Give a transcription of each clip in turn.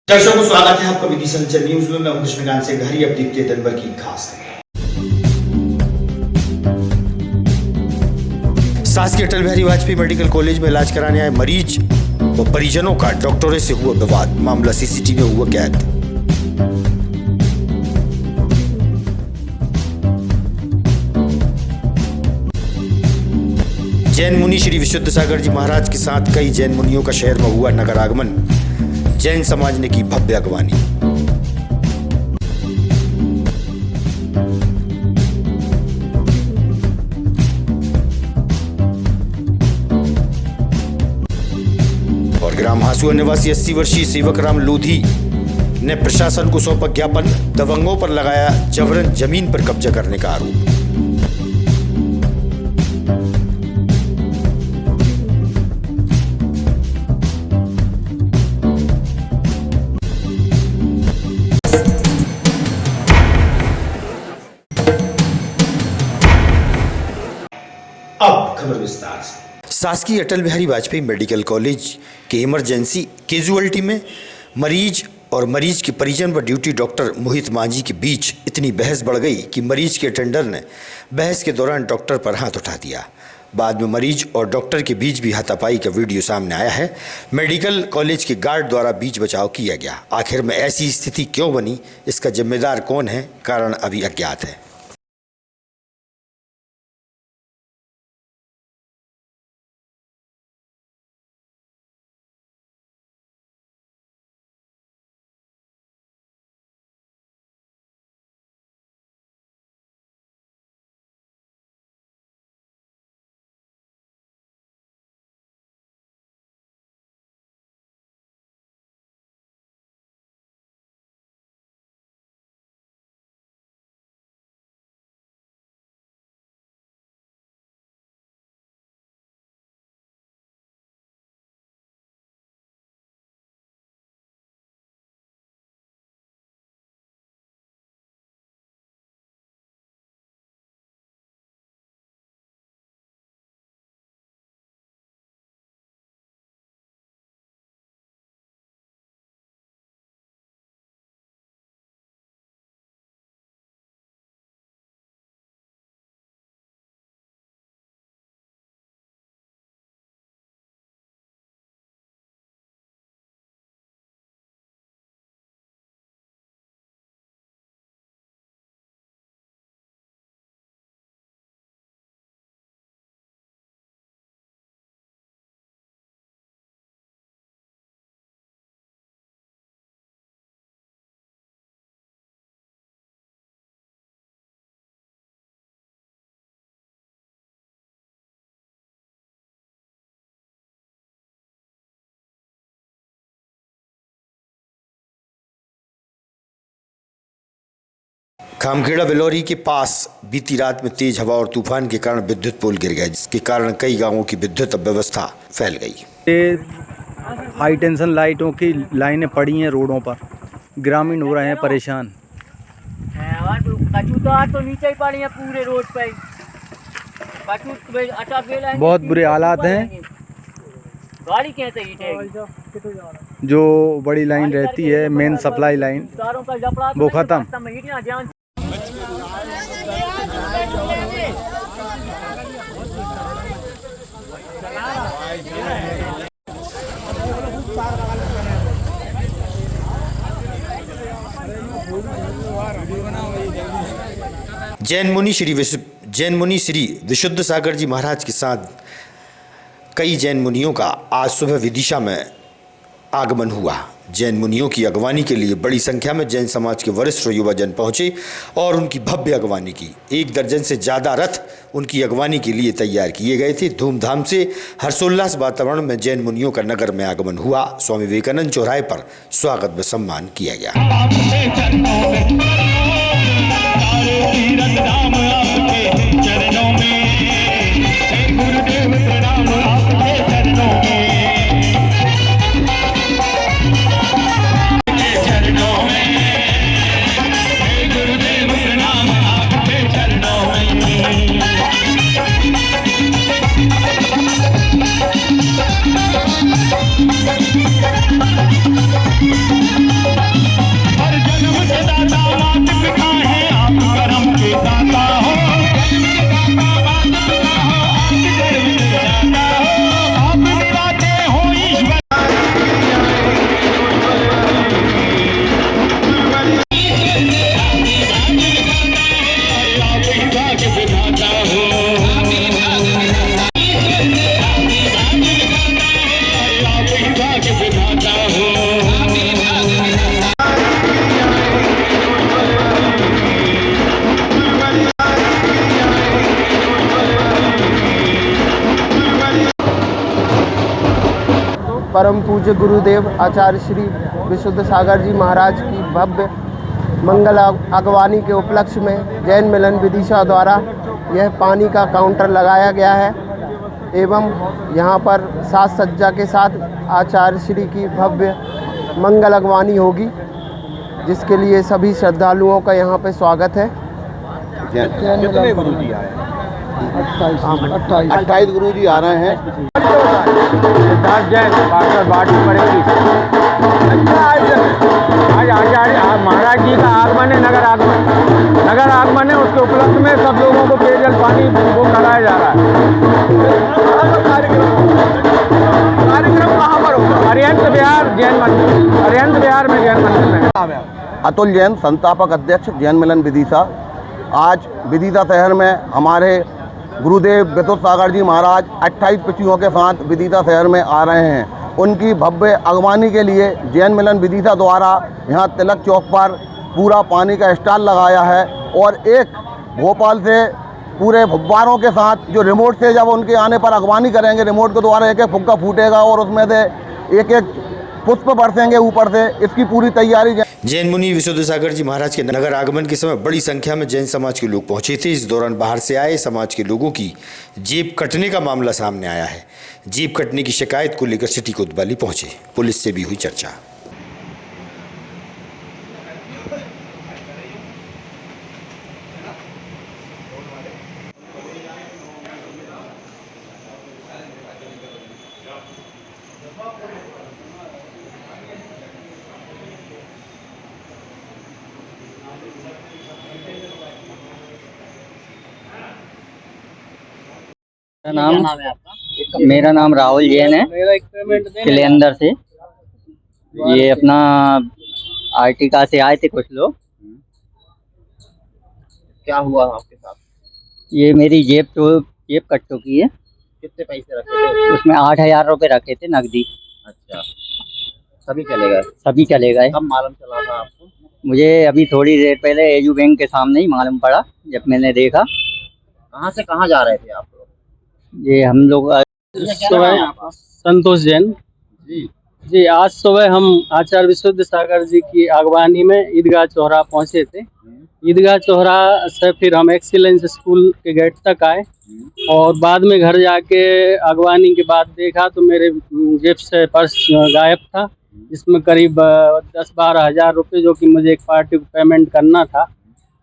दर्शकों को स्वागत है आपका विधि संचर न्यूज में। मैं हूं कृष्णकांत से घरी। अब देखते हैं दिन भर की खास खबरें। शासकीय अटल बिहारी वाजपेयी मेडिकल कॉलेज में इलाज कराने आए मरीज व परिजनों का डॉक्टरों से हुआ विवाद। मामला सीसीटीवी में हुआ कैद। जैन मुनि श्री विशुद्ध सागर जी महाराज के साथ कई जैन मुनियों का शहर में हुआ नगर आगमन। जैन समाज ने की भव्य अगवानी। और ग्राम हासुआ निवासी 80 वर्षीय सेवक राम लोधी ने प्रशासन को सौंपा ज्ञापन। दबंगों पर लगाया जबरन जमीन पर कब्जा करने का आरोप। अब खबर विस्तार से। शासकीय अटल बिहारी वाजपेयी मेडिकल कॉलेज के इमरजेंसी कैजुअल्टी में मरीज और मरीज के परिजन व ड्यूटी डॉक्टर मोहित मांझी के बीच इतनी बहस बढ़ गई कि मरीज के अटेंडर ने बहस के दौरान डॉक्टर पर हाथ उठा दिया। बाद में मरीज और डॉक्टर के बीच भी हाथापाई का वीडियो सामने आया है। मेडिकल कॉलेज के गार्ड द्वारा बीच बचाव किया गया। आखिर में ऐसी स्थिति क्यों बनी, इसका जिम्मेदार कौन है, कारण अभी अज्ञात है। खामखेड़ा बिलौरी के पास बीती रात में तेज हवा और तूफान के कारण विद्युत पोल गिर गया, जिसके कारण कई गांवों की विद्युत व्यवस्था फैल गई। हाई टेंशन लाइटों की लाइनें पड़ी हैं रोडों पर, ग्रामीण हो रहे हैं परेशान। तो नीचे ही पड़ी है पूरे रोड पे। बहुत बुरे हालात हैं। गाड़ी कैसे जो बड़ी लाइन रहती है मेन सप्लाई लाइन, वो खत्म। जैन मुनि श्री विशुद्ध सागर जी महाराज के साथ कई जैन मुनियों का आज सुबह विदिशा में आगमन हुआ। जैन मुनियों की अगवानी के लिए बड़ी संख्या में जैन समाज के वरिष्ठ युवाजन पहुंचे और उनकी भव्य अगवानी की। 1 दर्जन से ज़्यादा रथ उनकी अगवानी के लिए तैयार किए गए थे। धूमधाम से हर्षोल्लास वातावरण में जैन मुनियों का नगर में आगमन हुआ। स्वामी विवेकानंद चौराहे पर स्वागत व सम्मान किया गया। Thank you. परम पूज्य गुरुदेव आचार्य श्री विशुद्ध सागर जी महाराज की भव्य मंगल अगवानी के उपलक्ष्य में जैन मिलन विदिशा द्वारा यह पानी का काउंटर लगाया गया है एवं यहाँ पर साज सज्जा के साथ आचार्य श्री की भव्य मंगल अगवानी होगी, जिसके लिए सभी श्रद्धालुओं का यहाँ पे स्वागत है। कितने गुरुजी आए हैं? 28 गुरुजी आ रहे हैं। सिद्धार्थ जैन बाटी पड़ेगी। आज आचार्य महाराज जी का आगमन है, नगर आगमन है। उसके उपलक्ष्य में सब लोगों को पेयजल पानी वो कराया जा रहा है। कार्यक्रम कहाँ पर होगा? अरिहंत विहार जैन मंदिर, अरिहंत विहार में जैन मंदिर में। अतुल जैन, संस्थापक अध्यक्ष जैन मिलन विदिशा। आज विदिशा शहर में हमारे गुरुदेव विशुद्ध सागर जी महाराज 28 पिछुओं के साथ विदिशा शहर में आ रहे हैं। उनकी भव्य अगवानी के लिए जैन मिलन विदिशा द्वारा यहाँ तिलक चौक पर पूरा पानी का स्टॉल लगाया है और एक भोपाल से पूरे फुब्बारों के साथ जो रिमोट से जब उनके आने पर अगवानी करेंगे, रिमोट के द्वारा एक एक फुग्गा फूटेगा और उसमें से एक एक पुष्प बरसेंगे ऊपर से। इसकी पूरी तैयारी जैन मुनि विशुद्ध सागर जी महाराज के नगर आगमन के समय बड़ी संख्या में जैन समाज के लोग पहुंचे थे। इस दौरान बाहर से आए समाज के लोगों की जेब कटने का मामला सामने आया है। जेब कटने की शिकायत को लेकर सिटी कोतवाली पहुंचे, पुलिस से भी हुई चर्चा। मेरा नाम राहुल जैन है, किले अंदर से। ये अपना आर्टिका से आए थे कुछ लोग। क्या हुआ आपके साथ? ये मेरी जेब कट चुकी है। कितने पैसे रखे थे? उसमें 8,000 रुपये रखे थे नकदी। अच्छा, सभी चले गए? सभी चले गए। कब मालूम चला था आपको? मुझे अभी थोड़ी देर पहले एजू बैंक के सामने ही मालूम पड़ा, जब मैंने देखा। कहाँ से कहाँ जा रहे थे आप लोग? ये हम लोग सुबह संतोष जैन जी आज सुबह हम आचार्य विशुद्ध सागर जी की अगवानी में ईदगाह चौराहा पहुंचे थे। ईदगाह चौराहा से फिर हम एक्सीलेंस स्कूल के गेट तक आए और बाद में घर जाके अगवानी के बाद देखा तो मेरे जेब से पर्स गायब था, जिसमें करीब 10-12 हज़ार रुपये, जो कि मुझे एक पार्टी को पेमेंट करना था,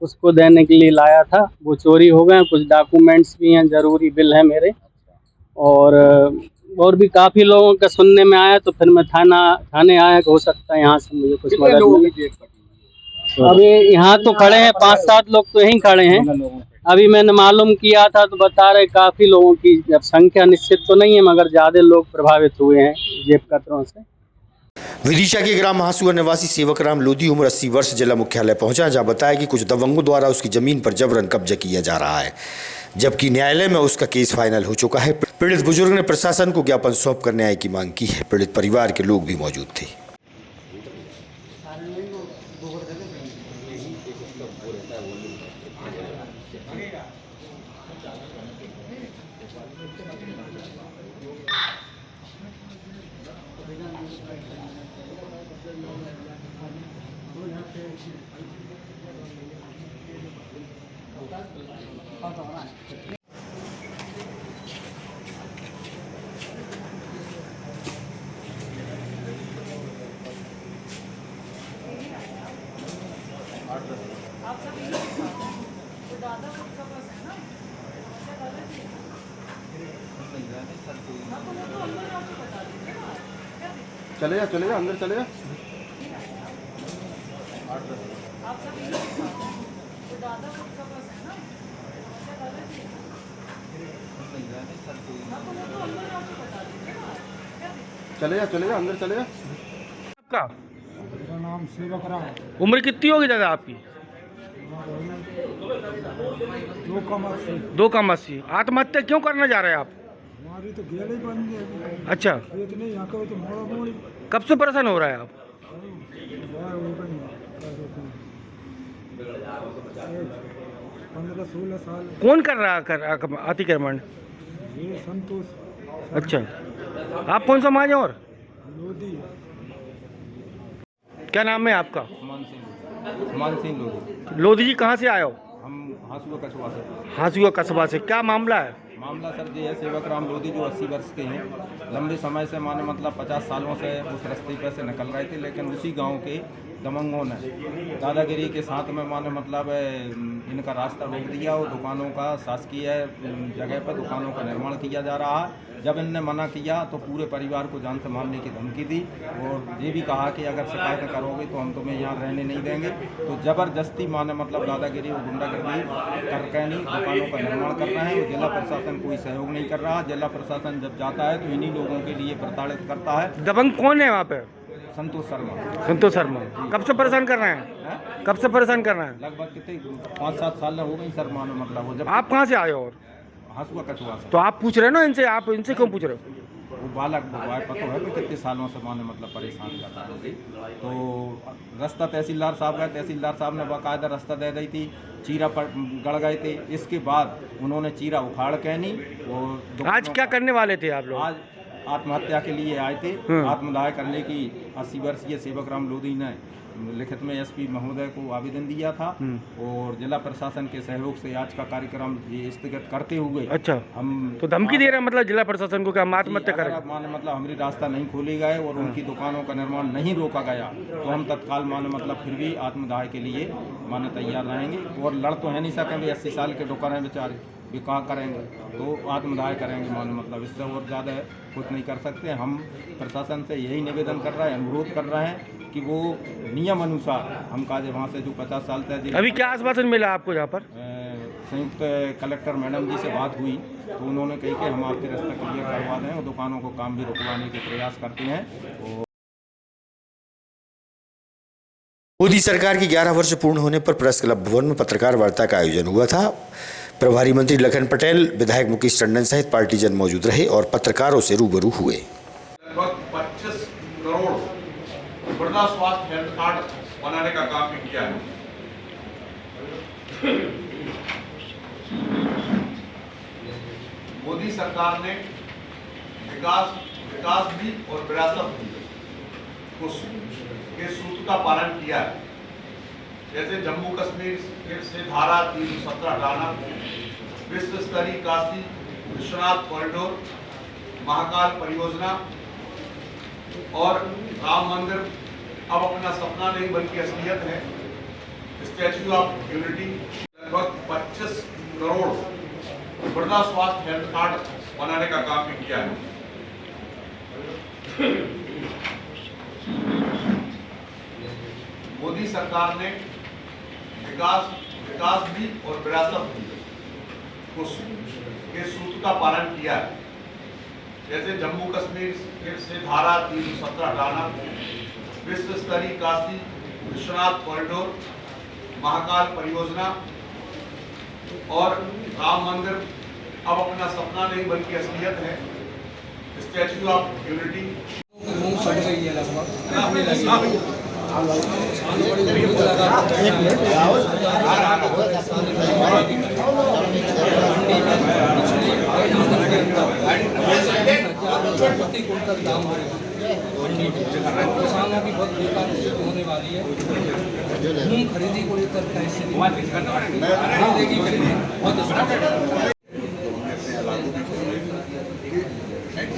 उसको देने के लिए लाया था, वो चोरी हो गए। कुछ डॉक्यूमेंट्स भी हैं, ज़रूरी बिल है मेरे, और भी काफ़ी लोगों का सुनने में आया। तो फिर मैं थाने आया कि हो सकता है यहाँ से मुझे कुछ मदद मिले। अभी यहाँ तो खड़े हैं 5-7 लोग तो यहीं खड़े हैं। अभी मैंने मालूम किया था तो बता रहे काफ़ी लोगों की, अब संख्या निश्चित तो नहीं है मगर ज़्यादा लोग प्रभावित हुए हैं जेब कतरों से। विदिशा के ग्राम महासुआ निवासी सेवकराम लोधी उम्र 80 वर्ष जिला मुख्यालय पहुंचा, जहां बताया कि कुछ दबंगों द्वारा उसकी जमीन पर जबरन कब्जा किया जा रहा है, जबकि न्यायालय में उसका केस फाइनल हो चुका है। पीड़ित बुजुर्ग ने प्रशासन को ज्ञापन सौंप कर न्याय की मांग की है। पीड़ित परिवार के लोग भी मौजूद थे। चले जा अंदर चले जा। चले जा अंदर चले जा। आपका नाम सेवकराम। उम्र कितनी होगी दादा आपकी? 2 कम 80। आत्महत्या क्यों करना जा रहे हैं आप? हमारी तो गेल ही बंद है। अच्छा, इतने यहाँ का तो मोड़ा मोड़ी। कब से परेशान हो रहा है आप? 15-16 साल। कौन कर रहा है अतिक्रमण? ये संतोष। अच्छा, आप कौन समाज है? और लोधी है। क्या नाम है आपका? मानसिंह लोधी। लोधी जी कहाँ से आए हो? हम हासुआ कछुआ से। हासुआ कस्बा से। क्या मामला है? मामला सर ये है, सेवक राम लोधी जो 80 वर्ष के हैं, लंबे समय से माने मतलब 50 सालों से उस रास्ते पर से निकल रहे थे, लेकिन उसी गांव के दमंगों ने दादागिरी के साथ में माने मतलब इनका रास्ता रोक दिया और दुकानों का शासकीय जगह पर दुकानों का निर्माण किया जा रहा है। जब इनने मना किया तो पूरे परिवार को जान से मारने की धमकी दी और ये भी कहा कि अगर शिकायत करोगे तो हम तुम्हें यहाँ रहने नहीं देंगे। तो ज़बरदस्ती माने मतलब दादागिरी और गुंडागर्दी करके नहीं दुकानों का निर्माण कर रहे हैं और जिला प्रशासन कोई सहयोग नहीं कर रहा। जिला प्रशासन जब जाता है तो इन्हीं लोगों के लिए प्रताड़ित करता है। दबंग कौन है वहाँ पे? संतोष शर्मा। संतोष शर्मा कब से परेशान कर रहे हैं? कब से परेशान कर रहे हैं? लगभग कितने 5-7 साल हो गई सर मानो मतलब वो। जब आप कहाँ से आए हो? और हासुआ कछुआ से। तो आप पूछ रहे हो ना इनसे, आप इनसे क्यों पूछ रहे हो? वो बालक पता है कि कितने सालों से माने मतलब परेशान कर रहा है। तो रास्ता तहसीलदार साहब गए, तहसीलदार साहब ने बाकायदा रास्ता दे दी थी, चीरा पर गड़ गए थे। इसके बाद उन्होंने चीरा उखाड़ के नहीं। और आज क्या करने वाले थे आप लोग? आज आत्महत्या के लिए आए थे। आत्मदाह करने की 80 वर्षीय सेवक राम लोधी ने लिखित में एसपी महोदय को आवेदन दिया था और जिला प्रशासन के सहयोग से आज का कार्यक्रम ये स्थगित करते हुए। अच्छा, हम तो धमकी दे रहे हैं मतलब जिला प्रशासन को कि हम आत्महत्या करें? माने मतलब हमारी रास्ता नहीं खोले गए और उनकी दुकानों का निर्माण नहीं रोका गया तो हम तत्काल माने मतलब फिर भी आत्मदाह के लिए माने तैयार रहेंगे। और लड़ तो है नहीं सकेंगे, 80 साल के दुकान हैं बेचारे, भी कहाँ करेंगे, तो आत्मदाह करेंगे माने मतलब। इससे और ज़्यादा कुछ नहीं कर सकते। हम प्रशासन से यही निवेदन कर रहे हैं, अनुरोध कर रहे हैं कि वो नियम अनुसार हम काजे वहाँ से जो 50 साल तक। अभी क्या आश्वासन मिला आपको यहाँ पर? संयुक्त कलेक्टर मैडम जी से बात हुई तो उन्होंने कही कि हम आपके रास्ता क्लियर करवा दें और दुकानों को काम भी रुकवाने के प्रयास करते हैं। मोदी सरकार की 11 वर्ष पूर्ण होने पर प्रेस क्लब भवन में पत्रकार वार्ता का आयोजन हुआ था। प्रभारी मंत्री लखन पटेल, विधायक मुकेश टंडन सहित पार्टीजन मौजूद रहे और पत्रकारों से रूबरू हुए। लगभग 25 करोड़ मृदा स्वास्थ्य हेल्थ कार्ड बनाने का काम भी किया है। मोदी सरकार ने विकास भी और विरासत के सूत्र का पालन किया है। जैसे जम्मू कश्मीर से धारा 317 हटाना, विश्व स्तरीय काशी विश्वनाथ कॉरिडोर, महाकाल परियोजना और राम मंदिर अब अपना सपना नहीं बल्कि असलियत है। स्टैच्यू ऑफ यूनिटी, लगभग 25 करोड़ मृदा स्वास्थ्य हेल्थ कार्ड बनाने का काम भी किया है। मोदी सरकार ने विकास भी और विरासत के सूत्र का पालन किया है। जैसे जम्मू कश्मीर से धारा 317 हटाना, विश्व स्तरीय काशी विश्वनाथ कॉरिडोर, महाकाल परियोजना और राम मंदिर अब अपना सपना नहीं बल्कि असलियत है। स्टैच्यू ऑफ यूनिटी प्रति कुंटल दाम किसानों की बहुत बेकार स्थिति होने वाली है। मूंग खरीदी को लेकर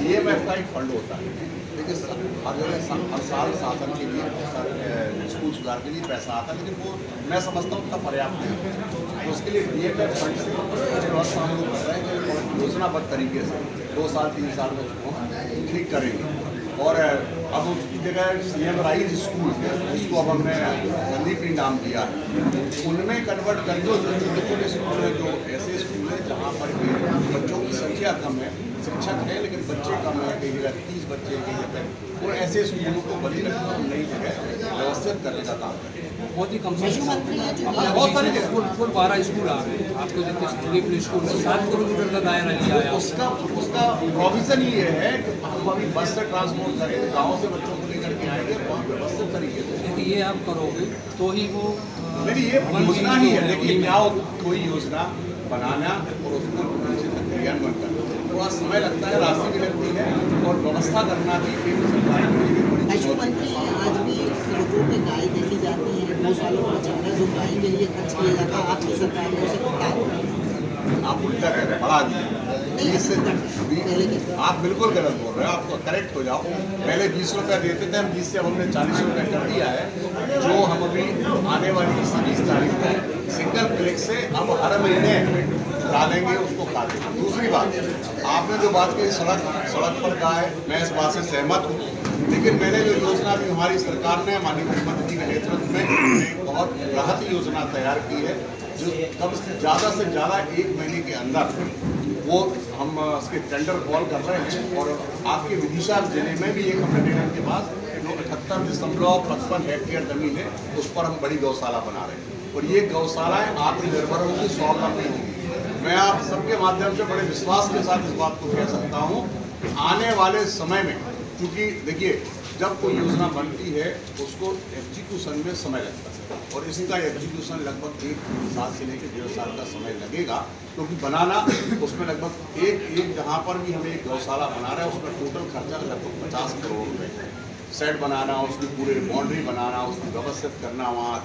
DMF का एक फंड होता है, लेकिन हर जगह हर साल शासन के लिए स्कूल सुधार के लिए पैसा आता है, लेकिन वो मैं समझता हूँ उतना पर्याप्त नहीं है। तो उसके लिए DMF फंड से व्यवस्था हम लोग कर रहे हैं कि योजनाबद्ध तरीके से 2 साल 3 साल में उसको ठीक करेंगे। और अब उसकी जगह CM राइज स्कूल उसको अब हमने संदीप ने नाम दिया है, उनमें कन्वर्ट कर दो। जो स्कूल है, जो ऐसे स्कूल है जहाँ पर बच्चों की संख्या कम है, शिक्षक है लेकिन बच्चे कम है, कई जगह 30 बच्चे कई जगह, और ऐसे स्कूलों को बड़ी रखना नई जगह व्यवस्थित करने का काम करें। बहुत ही कम बहुत सारे स्कूल 12 स्कूल आ गए। आपको जितने स्कूल में 7 किलोमीटर का दायरा लिया है। उसका प्रोविजन ये है कि हम अभी बस से ट्रांसपोर्ट करें, गाँव से बच्चों को लेकर के आएंगे वहाँ व्यवस्थित तरीके से। लेकिन ये आप करोगे तो ही वो मेरी ये योजना ही है। देखिए क्या कोई योजना बनाना और उसको क्रियान्वयन करना, थोड़ा समय लगता है, राशि भी लगती है और व्यवस्था करना भी केंद्र सरकार की बड़ी पशु मंत्री आज भी सड़कों पे गाय देखी जाती है, गौशालों में चारा जो गाय के लिए खर्च किया जाता है, आपकी सरकार ने उसे क्या? आप उल्टा कह रहे हैं, बढ़ा दिए। आप बिल्कुल गलत बोल रहे हैं, आप करेक्ट हो जाओ। पहले 20 रुपये देते थे, हम 20 से अब हमने 40 रुपये कर दिया है, जो हम अभी आने वाली 20 तारीख को सिंगल क्लिक से अब हर महीने डालेंगे, उसको काटेंगे। दूसरी बात, आपने जो बात की सड़क पर गाय, मैं इस बात से सहमत हूँ, लेकिन मैंने जो योजना भी हमारी सरकार ने माननीय मुख्यमंत्री जी के नेतृत्व में एक बहुत राहत योजना तैयार की है, जो कम से ज़्यादा 1 महीने के अंदर वो हम उसके टेंडर कॉल कर रहे हैं। और आपके विदिशा जिले में भी एक हमने डेढ़ के पास 78.55 हेक्टेयर जमीन है, उस पर हम बड़ी गौशाला बना रहे हैं और ये गौशालाएँ आत्मनिर्भर होंगी, स्वावलंबी होंगी। मैं आप सबके माध्यम से बड़े विश्वास के साथ इस बात को कह सकता हूँ, आने वाले समय में, क्योंकि देखिए जब कोई योजना बनती है उसको एग्जीक्यूशन में समय लगता है और इसका एग्जीक्यूशन लगभग 1 साल से लेकर 1.5 साल का समय लगेगा, क्योंकि बनाना उसमें लगभग एक जहाँ पर भी हम एक गौशाला बना रहे हैं उसमें टोटल खर्चा लगभग 50 करोड़ रुपये है। सेट बनाना, उसकी पूरे बाउंड्री बनाना, उसकी व्यवस्थित करना, वहाँ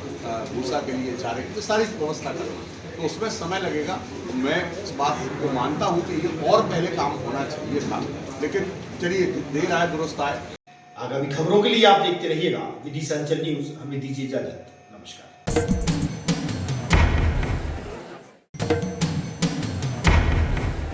भूसा के लिए चारे की सारी व्यवस्था करना, तो उसमें समय लगेगा। मैं इस बात को मानता हूँ कि ये और पहले काम होना चाहिए था, लेकिन चलिए देर आए दुरुस्त आए। आगामी खबरों के लिए आप देखते रहिएगा विदिशा अंचल न्यूज। हमें दीजिए इजाजत, नमस्कार।